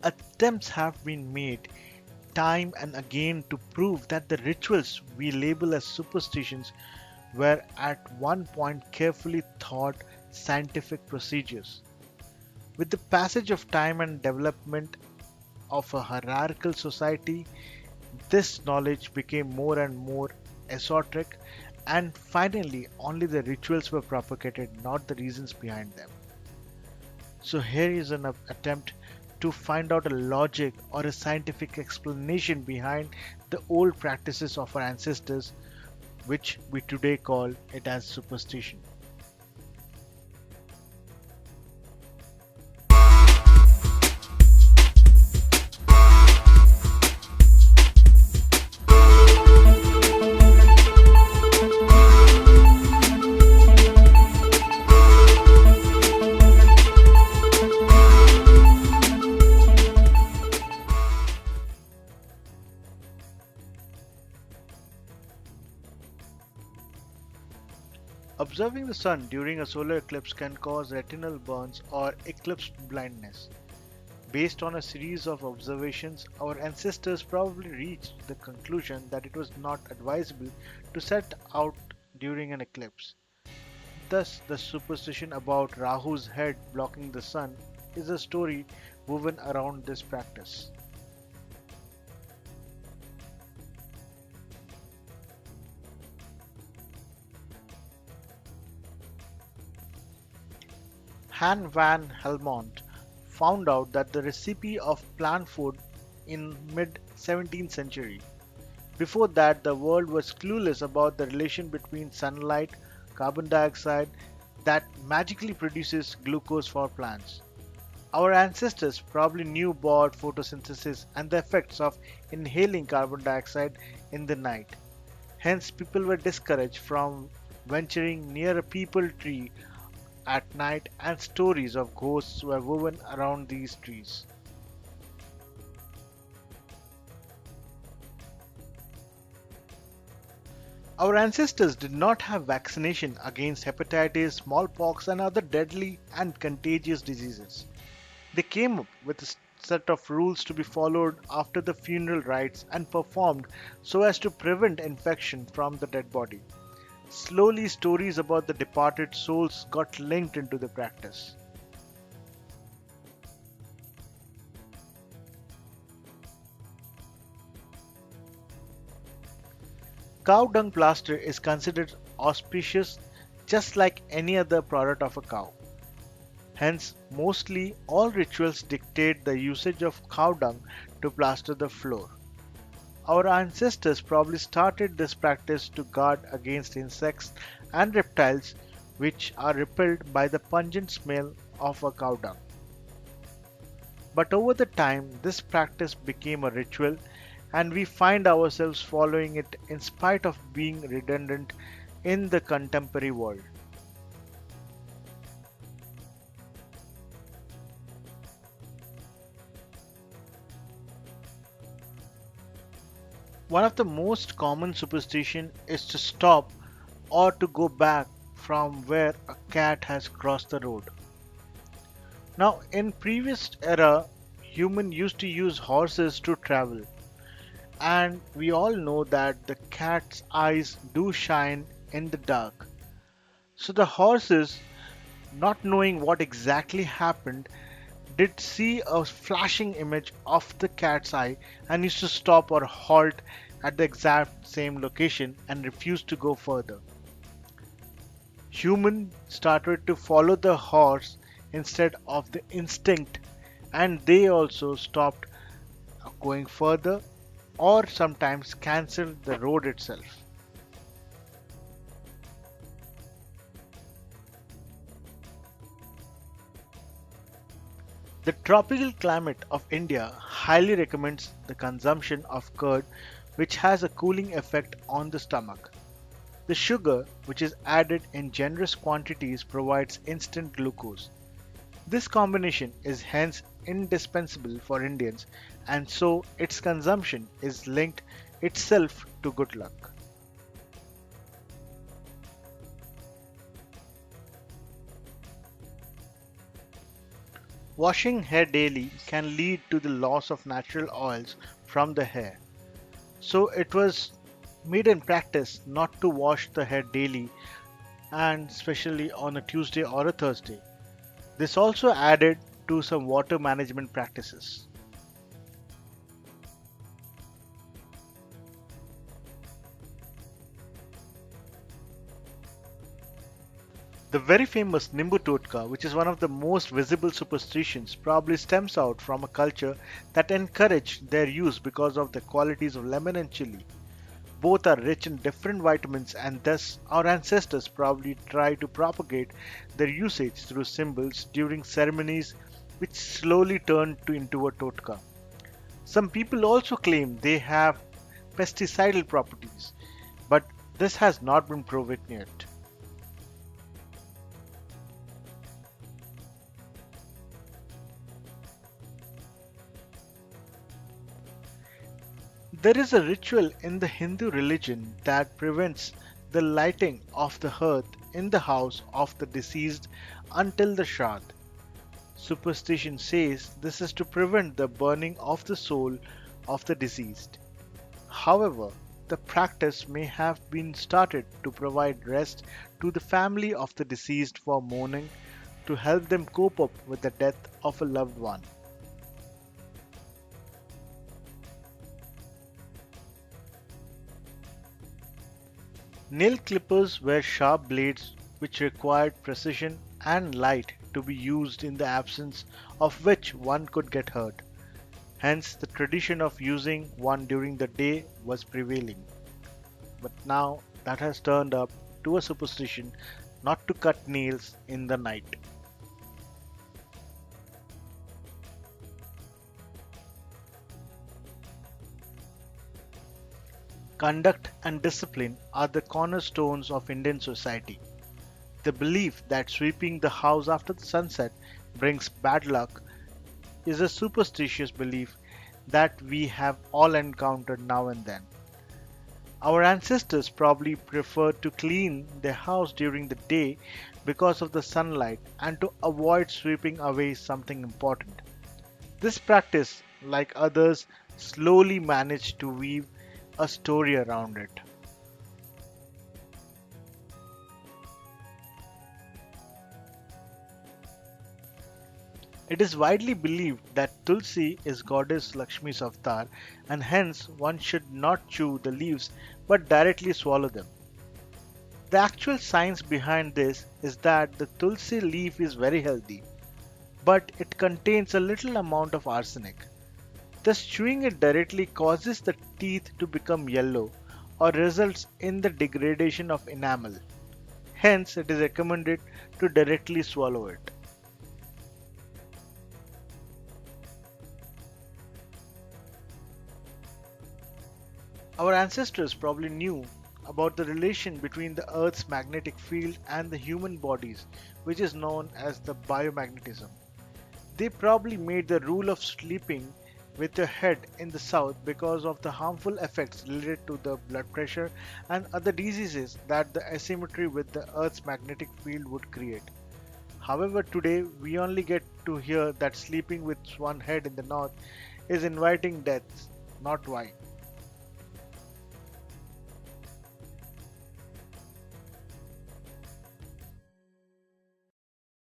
Attempts have been made time and again to prove that the rituals we label as superstitions were at one point carefully thought scientific procedures. With the passage of time and development of a hierarchical society, this knowledge became more and more esoteric, and finally, only the rituals were propagated, not the reasons behind them. So, here is an attempt to find out a logic or a scientific explanation behind the old practices of our ancestors, which we today call it as superstition. Observing the sun during a solar eclipse can cause retinal burns or eclipse blindness. Based on a series of observations, our ancestors probably reached the conclusion that it was not advisable to set out during an eclipse. Thus, the superstition about Rahu's head blocking the sun is a story woven around this practice. Han van Helmont found out that the recipe of plant food in mid 17th century. Before that, the world was clueless about the relation between sunlight, carbon dioxide that magically produces glucose for plants. Our ancestors probably knew about photosynthesis and the effects of inhaling carbon dioxide in the night. Hence, people were discouraged from venturing near a peepal tree at night, and stories of ghosts were woven around these trees. Our ancestors did not have vaccination against hepatitis, smallpox, and other deadly and contagious diseases. They came up with a set of rules to be followed after the funeral rites and performed so as to prevent infection from the dead body. Slowly, stories about the departed souls got linked into the practice. Cow dung plaster is considered auspicious just like any other product of a cow. Hence, mostly all rituals dictate the usage of cow dung to plaster the floor. Our ancestors probably started this practice to guard against insects and reptiles which are repelled by the pungent smell of a cow dung. But over the time, this practice became a ritual and we find ourselves following it in spite of being redundant in the contemporary world. One of the most common superstition is to stop or to go back from where a cat has crossed the road. Now, in previous era, human used to use horses to travel, and we all know that the cat's eyes do shine in the dark. So the horses, not knowing what exactly happened, did see a flashing image of the cat's eye and used to stop or halt at the exact same location and refused to go further. Humans started to follow the horse instead of the instinct, and they also stopped going further or sometimes cancelled the road itself. The tropical climate of India highly recommends the consumption of curd, which has a cooling effect on the stomach. The sugar, which is added in generous quantities, provides instant glucose. This combination is hence indispensable for Indians, and so its consumption is linked itself to good luck. Washing hair daily can lead to the loss of natural oils from the hair. So it was made in practice not to wash the hair daily and especially on a Tuesday or a Thursday. This also added to some water management practices. The very famous Nimbu Totka, which is one of the most visible superstitions, probably stems out from a culture that encouraged their use because of the qualities of lemon and chili. Both are rich in different vitamins, and thus our ancestors probably tried to propagate their usage through symbols during ceremonies, which slowly turned into a totka. Some people also claim they have pesticidal properties, but this has not been proven yet. There is a ritual in the Hindu religion that prevents the lighting of the hearth in the house of the deceased until the Shraddha. Superstition says this is to prevent the burning of the soul of the deceased. However, the practice may have been started to provide rest to the family of the deceased for mourning to help them cope up with the death of a loved one. Nail clippers were sharp blades which required precision and light to be used in the absence of which one could get hurt. Hence, the tradition of using one during the day was prevailing. But now that has turned up to a superstition not to cut nails in the night. Conduct and discipline are the cornerstones of Indian society. The belief that sweeping the house after the sunset brings bad luck is a superstitious belief that we have all encountered now and then. Our ancestors probably preferred to clean their house during the day because of the sunlight and to avoid sweeping away something important. This practice, like others, slowly managed to weave a story around it. It is widely believed that Tulsi is goddess Lakshmi's avatar and hence one should not chew the leaves but directly swallow them. The actual science behind this is that the Tulsi leaf is very healthy, but it contains a little amount of arsenic. Thus, chewing it directly causes the teeth to become yellow or results in the degradation of enamel. Hence, it is recommended to directly swallow it. Our ancestors probably knew about the relation between the Earth's magnetic field and the human bodies, which is known as the biomagnetism. They probably made the rule of sleeping with your head in the south because of the harmful effects related to the blood pressure and other diseases that the asymmetry with the Earth's magnetic field would create. However, today we only get to hear that sleeping with one head in the north is inviting death, not why.